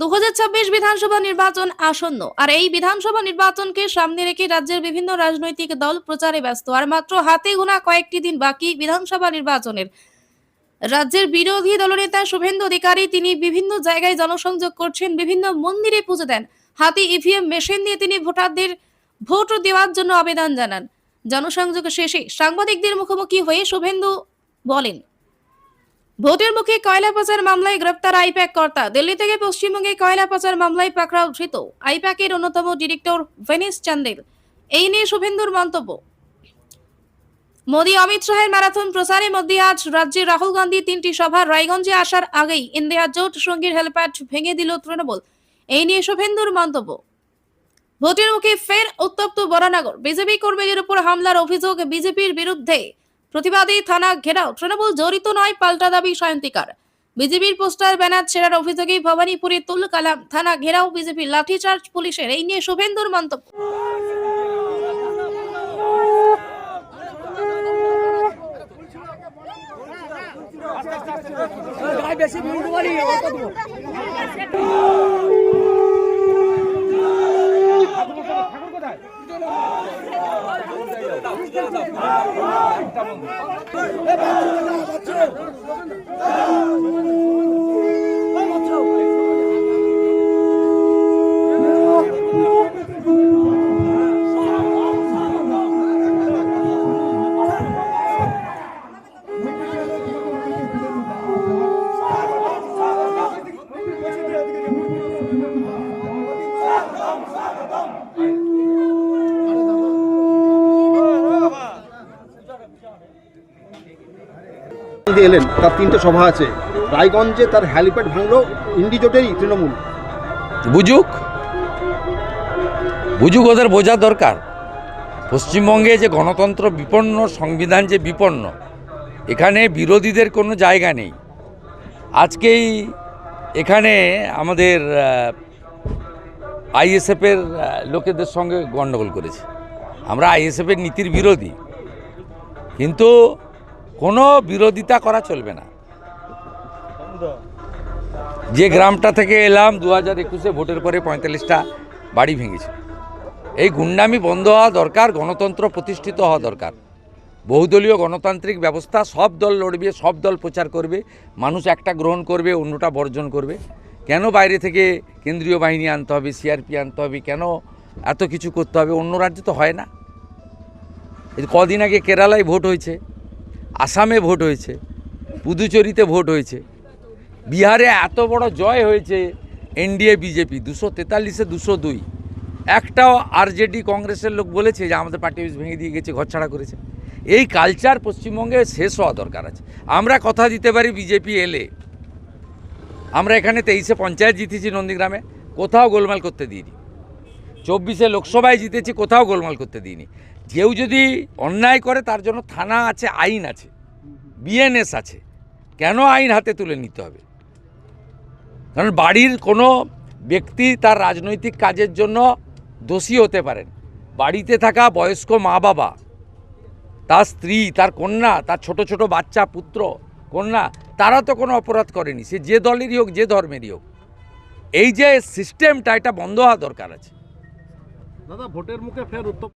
2026 বিধানসভা নির্বাচন আসন্ন, আর এই বিধানসভা নির্বাচনকে সামনে রেখে রাজ্যের বিভিন্ন রাজনৈতিক দল প্রচারে ব্যস্ত। আর মাত্র হাতে গোনা কয়েকটি দিন বাকি বিধানসভা নির্বাচনের। রাজ্যের বিরোধী দলনেতা শুভেন্দু অধিকারী তিনি বিভিন্ন জায়গায় জনসংযোগ করছেন, বিভিন্ন মন্দিরে পুজো দেন, হাতে ইভিএম মেশিন দিয়ে তিনি ভোটারদের ভোট দেওয়ার জন্য আবেদন জানান। জনসংযোগ শেষে সাংবাদিকদের মুখোমুখি হয়ে শুভেন্দু বলেন, ভোটের মুখে কয়লা পাচার মামলায় গ্রেপ্তার আইপ্যাক কর্তা। দিল্লি থেকে পশ্চিমবঙ্গে কয়লা পাচার মামলায় পাকড়াও ধৃত আইপ্যাকের অন্যতম ডিরেক্টর ভেনিস চান্দেল। এই নিয়ে শুভেন্দুর মন্তব্য। মোদী অমিত শাহের ম্যারাথন প্রচারের মধ্যে আজ রাজ্যে রাহুল গান্ধী 3টি সভা। রায়গঞ্জে আসার আগেই ইন্ডিয়া জোট সঙ্গীর হেলিপ্যাড ভেঙে দিল তৃণমূল। এই নিয়ে শুভেন্দুর মন্তব্য। ভোটের মুখে ফের উত্তপ্ত বরানগর। বিজেপি কর্মীদের উপর হামলার অভিযোগ, বিজেপির বিরুদ্ধে প্রতিবাদী থানা ঘেরাও। তৃণমূল জড়িত নয়, পাল্টা দাবি সায়ন্তিকার। বিজেপির পোস্টার ব্যানার ছেড়ার অভিযোগে ভবানীপুরে তুল কালাম থানা ঘেরাও, বিজেপির লাঠিচার্জ পুলিশের। এই নিয়ে শুভেন্দুর মন্তব্য। এলেন, তার 3টে সভা আছে। রায়গঞ্জে তার হেলিপ্যাড ভাঙলো ইন্ডি জোটেরই তৃণমূল। বুঝুক, ওদের বোঝা দরকার। পশ্চিমবঙ্গে যে গণতন্ত্র বিপন্ন, সংবিধান যে বিপন্ন, এখানে বিরোধীদের কোনো জায়গা নেই। আজকেই এখানে আমাদের আইএসএফের লোকেদের সঙ্গে গণ্ডগোল করেছে। আমরা আইএসএফের নীতির বিরোধী, কিন্তু কোনো বিরোধিতা করা চলবে না। যে গ্রামটা থেকে এলাম 2021-এ ভোটের পরে 45টা বাড়ি ভেঙেছে। এই গুন্ডামি বন্ধ হওয়া দরকার, গণতন্ত্র প্রতিষ্ঠিত হওয়া দরকার। বহুদলীয় গণতান্ত্রিক ব্যবস্থা, সব দল লড়বে, সব দল প্রচার করবে, মানুষ একটা গ্রহণ করবে, অন্যটা বর্জন করবে। কেন বাইরে থেকে কেন্দ্রীয় বাহিনী আনতে হবে, সিআরপি আনতে হবে, কেন এত কিছু করতে হবে? অন্য রাজ্যে তো হয় না। কদিন আগে কেরালায় ভোট হয়েছে, আসামে ভোট হয়েছে, পুদুচেরিতে ভোট হয়েছে, বিহারে এত বড় জয় হয়েছে এনডিএ বিজেপি 243-এ 202। একটাও আরজেডি কংগ্রেসের লোক বলেছে যে আমাদের পার্টি অফিস ভেঙে দিয়ে গেছে, ঘরছাড়া করেছে। এই কালচার পশ্চিমবঙ্গে শেষ হওয়া দরকার আছে। আমরা কথা দিতে পারি বিজেপি এলে, আমরা এখানে 23-এ পঞ্চায়েত জিতেছি নন্দীগ্রামে, কোথাও গোলমাল করতে দিইনি। 24-এ লোকসভায় জিতেছি, কোথাও গোলমাল করতে দিইনি। কেউ যদি অন্যায় করে তার জন্য থানা আছে, আইন আছে, বিএনএস আছে। কেন আইন হাতে তুলে নিতে হবে? কারণ বাড়ির কোনো ব্যক্তি তার রাজনৈতিক কাজের জন্য দোষী হতে পারেন। বাড়িতে থাকা বয়স্ক মা বাবা, তার স্ত্রী, তার কন্যা, তার ছোট ছোট বাচ্চা, পুত্র কন্যা, তারা তো কোনো অপরাধ করেনি, সে যে দলেরই হোক, যে ধর্মেরই হোক। এই যে সিস্টেমটা, এটা বন্ধ হওয়া দরকার আছে। দাদা, ভোটের মুখে ফের উত্তপ্ত